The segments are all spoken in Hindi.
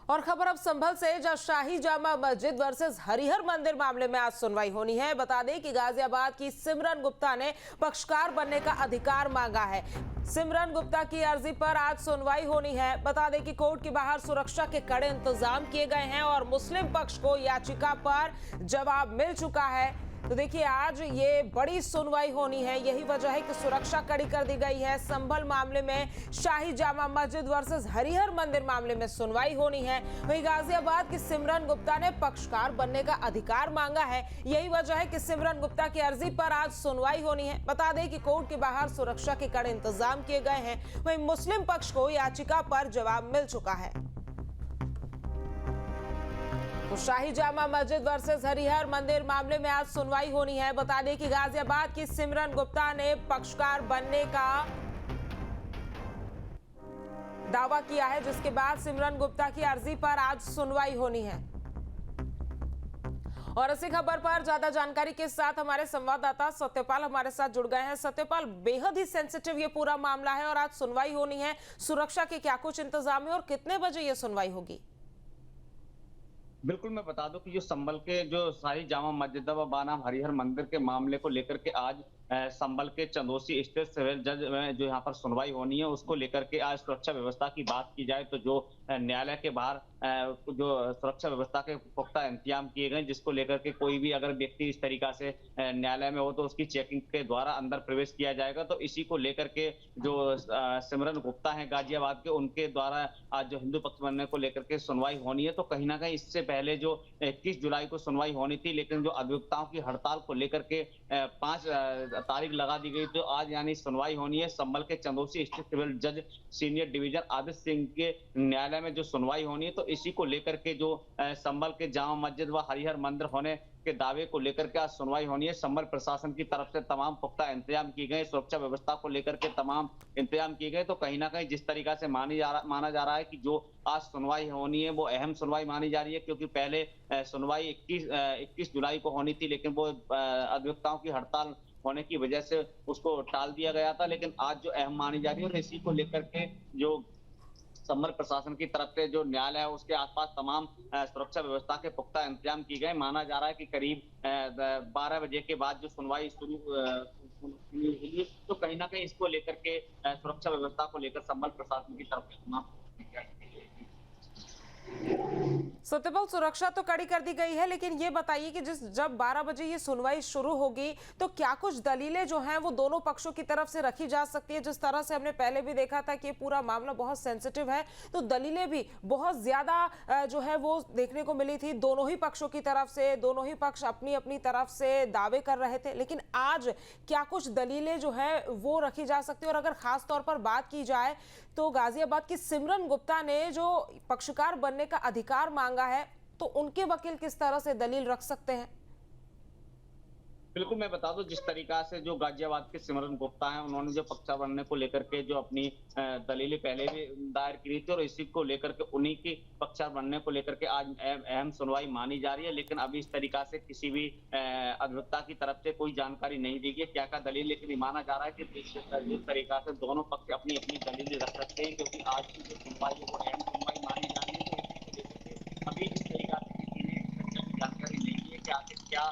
और खबर अब संभल से, जहां शाही जामा मस्जिद वर्सेस हरिहर मंदिर मामले में आज सुनवाई होनी है। बता दें कि गाजियाबाद की सिमरन गुप्ता ने पक्षकार बनने का अधिकार मांगा है। सिमरन गुप्ता की अर्जी पर आज सुनवाई होनी है। बता दें कि कोर्ट के बाहर सुरक्षा के कड़े इंतजाम किए गए हैं और मुस्लिम पक्ष को याचिका पर जवाब मिल चुका है। तो देखिए, आज ये बड़ी सुनवाई होनी है। यही वजह है कि सुरक्षा कड़ी कर दी गई है। संभल मामले में शाही जामा मस्जिद वर्सेस हरिहर मंदिर मामले में सुनवाई होनी है। वहीं गाजियाबाद की सिमरन गुप्ता ने पक्षकार बनने का अधिकार मांगा है। यही वजह है कि सिमरन गुप्ता की अर्जी पर आज सुनवाई होनी है। बता दें कि कोर्ट के बाहर सुरक्षा के कड़े इंतजाम किए गए हैं। वहीं मुस्लिम पक्ष को याचिका पर जवाब मिल चुका है। तो शाही जामा मस्जिद वर्सेस हरिहर मंदिर मामले में आज सुनवाई होनी है। बता दें कि गाजियाबाद की सिमरन गुप्ता ने पक्षकार बनने का दावा किया है, जिसके बाद सिमरन गुप्ता की अर्जी पर आज सुनवाई होनी है। और इसी खबर पर ज्यादा जानकारी के साथ हमारे संवाददाता सत्यपाल हमारे साथ जुड़ गए हैं। सत्यपाल, बेहद ही सेंसिटिव ये पूरा मामला है और आज सुनवाई होनी है। सुरक्षा के क्या कुछ इंतजाम है और कितने बजे ये सुनवाई होगी? बिल्कुल, मैं बता दूं कि जो संभल के जो शाही जामा मस्जिद व बानाम हरिहर मंदिर के मामले को लेकर के आज संभल के चंदोसी स्टेट सिविल जज में जो यहाँ पर सुनवाई होनी है, उसको लेकर के आज सुरक्षा व्यवस्था की बात की जाए तो जो न्यायालय के बाहर जो सुरक्षा व्यवस्था के पुख्ता इंतजाम किए गए, जिसको लेकर के कोई भी अगर व्यक्ति इस तरीका से न्यायालय में हो तो उसकी चेकिंग के द्वारा अंदर प्रवेश किया जाएगा। तो इसी को लेकर के जो सिमरन गुप्ता हैं गाजियाबाद के, उनके द्वारा आज जो हिंदू पक्ष बनने को लेकर के सुनवाई होनी है। तो कहीं ना कहीं इससे पहले जो 21 जुलाई को सुनवाई होनी थी, लेकिन जो अधिवक्ताओं की हड़ताल को लेकर के 5 तारीख लगा दी गई, तो आज यानी सुनवाई होनी है। संभल के चंदोसी स्थित सिविल जज सीनियर डिवीजन आदित्य सिंह के न्यायालय में जो सुनवाई होनी है, तो इसी को लेकर के जो संभल के जामा मस्जिद व हरिहर मंदिर होने के दावे को लेकर के आज सुनवाई होनी है। संभल प्रशासन की तरफ से तमाम पुख्ता इंतजाम किए गए, सुरक्षा व्यवस्था को लेकर के तमाम इंतजाम किए गए। तो कहीं ना कहीं जिस तरीका से माना जा रहा है कि जो आज सुनवाई होनी है वो अहम सुनवाई मानी जा रही है, क्योंकि पहले सुनवाई 21 जुलाई को होनी थी, लेकिन वो अधिवक्ताओं की हड़ताल होने की वजह से उसको टाल दिया गया था। लेकिन आज जो अहम मानी जा रही है, इसी को लेकर के जो संभल प्रशासन की तरफ से जो न्यायालय है उसके आसपास तमाम सुरक्षा व्यवस्था के पुख्ता इंतजाम किए गए। माना जा रहा है कि करीब 12 बजे के बाद जो सुनवाई शुरू होगी, तो कहीं ना कहीं इसको लेकर के सुरक्षा व्यवस्था को लेकर संभल प्रशासन की तरफ से तमाम सत्यपाल, सुरक्षा तो कड़ी कर दी गई है, लेकिन ये बताइए कि जब 12 बजे ये सुनवाई शुरू होगी तो क्या कुछ दलीलें जो हैं वो दोनों पक्षों की तरफ से रखी जा सकती है? जिस तरह से हमने पहले भी देखा था कि ये पूरा मामला बहुत सेंसिटिव है, तो दलीलें भी बहुत ज्यादा जो है वो देखने को मिली थी दोनों ही पक्षों की तरफ से। दोनों ही पक्ष अपनी अपनी तरफ से दावे कर रहे थे, लेकिन आज क्या कुछ दलीलें जो है वो रखी जा सकती है? और अगर खास तौर पर बात की जाए तो गाजियाबाद की सिमरन गुप्ता ने जो पक्षकार बनने का अधिकार मांगा है, तो उनके वकील किस तरह से दलील रख सकते हैं? बिल्कुल, मैं बता दूं जिस तरीका से जो गाजियाबाद के सिमरन गुप्ता हैं, उन्होंने जो पक्षकार बनने को लेकर के जो अपनी दलीलें पहले भी दायर की थी और इसी को लेकर के उन्हीं की पक्षकार बनने को लेकर के आज अहम सुनवाई मानी जा रही है। लेकिन अभी इस तरीका से किसी भी अधिवक्ता की तरफ से कोई जानकारी नहीं दी गई क्या क्या दलील, लेकिन माना जा रहा है कि जिस तरीका से दोनों पक्ष अपनी अपनी दलीलें रख सकते हैं, क्योंकि आज की जो सुनवाई है वो अहम सुनवाई मानी जा रही है। तो अभी इस तरीका से किसी ने जानकारी नहीं दी है कि आखिर क्या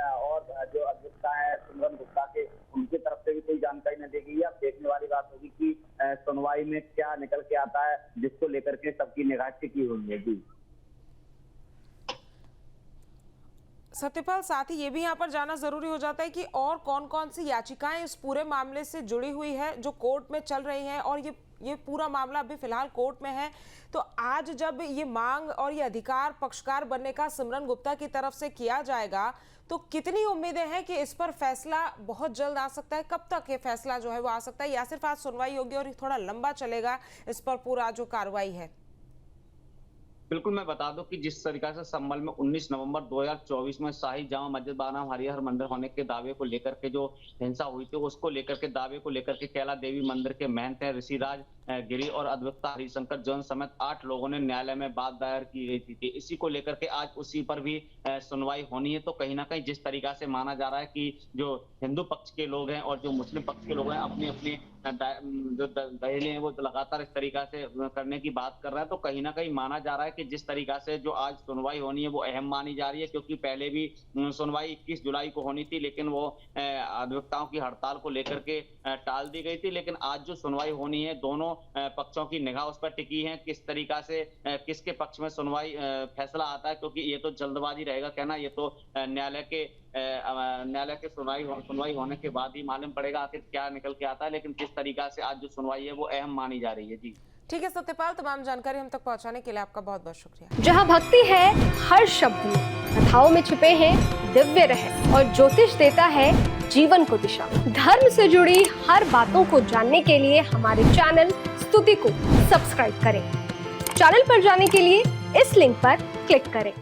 और जो अधिवक्ता है सिमरन गुप्ता के, उनकी तरफ से भी कोई जानकारी न दी गई है। अब देखने वाली बात होगी कि सुनवाई में क्या निकल के आता है, जिसको लेकर के सबकी निगाह टिकी हुई है। जी सत्यपाल, साथ ही ये भी यहाँ पर जाना जरूरी हो जाता है कि और कौन कौन सी याचिकाएं इस पूरे मामले से जुड़ी हुई है जो कोर्ट में चल रही हैं, और ये पूरा मामला अभी फिलहाल कोर्ट में है। तो आज जब ये मांग और ये अधिकार पक्षकार बनने का सिमरन गुप्ता की तरफ से किया जाएगा, तो कितनी उम्मीदें हैं कि इस पर फैसला बहुत जल्द आ सकता है? कब तक ये फैसला जो है वो आ सकता है, या सिर्फ आज सुनवाई होगी और थोड़ा लंबा चलेगा इस पर पूरा जो कार्रवाई है? बिल्कुल, मैं बता दूं कि जिस तरीका से संभल में 19 नवंबर 2024 में शाही जामा मस्जिद बानाम हरिहर मंदिर होने के दावे को लेकर के जो हिंसा हुई थी, उसको लेकर के दावे को लेकर के कैला देवी मंदिर के महंत ऋषिराज गिरी और अधिवक्ता हरिशंकर जैन समेत 8 लोगों ने न्यायालय में बात दायर की गई थी। इसी को लेकर के आज उसी पर भी सुनवाई होनी है। तो कहीं ना कहीं जिस तरीका से माना जा रहा है कि जो हिंदू पक्ष के लोग हैं और जो मुस्लिम पक्ष के लोग हैं अपनी अपनी जो दहेली है वो लगातार इस तरीका से करने की बात कर रहा है, तो कहीं ना कहीं माना जा रहा है कि जिस तरीका से जो आज सुनवाई होनी है वो अहम मानी जा रही है, क्योंकि पहले भी सुनवाई 21 जुलाई को होनी थी, लेकिन वो अधिवक्ताओं की हड़ताल को लेकर के टाल दी गई थी। लेकिन आज जो सुनवाई होनी है, दोनों पक्षों की निगाह उस पर टिकी है, किस तरीका से किसके पक्ष में सुनवाई फैसला आता है, क्योंकि ये तो जल्दबाजी रहेगा कहना, ये तो न्यायालय के सुनवाई होने के बाद ही मालूम पड़ेगा आखिर क्या निकल के आता है। लेकिन किस तरीका से आज जो सुनवाई है वो अहम मानी जा रही है। जी ठीक है सत्यपाल, तमाम जानकारी हम तक पहुंचाने के लिए आपका बहुत बहुत शुक्रिया। जहां भक्ति है हर शब्द में, कथाओं में छिपे हैं दिव्य रहस्य और ज्योतिष देता है जीवन को दिशा। धर्म से जुड़ी हर बातों को जानने के लिए हमारे चैनल स्तुति को सब्सक्राइब करें। चैनल पर जाने के लिए इस लिंक पर क्लिक करें।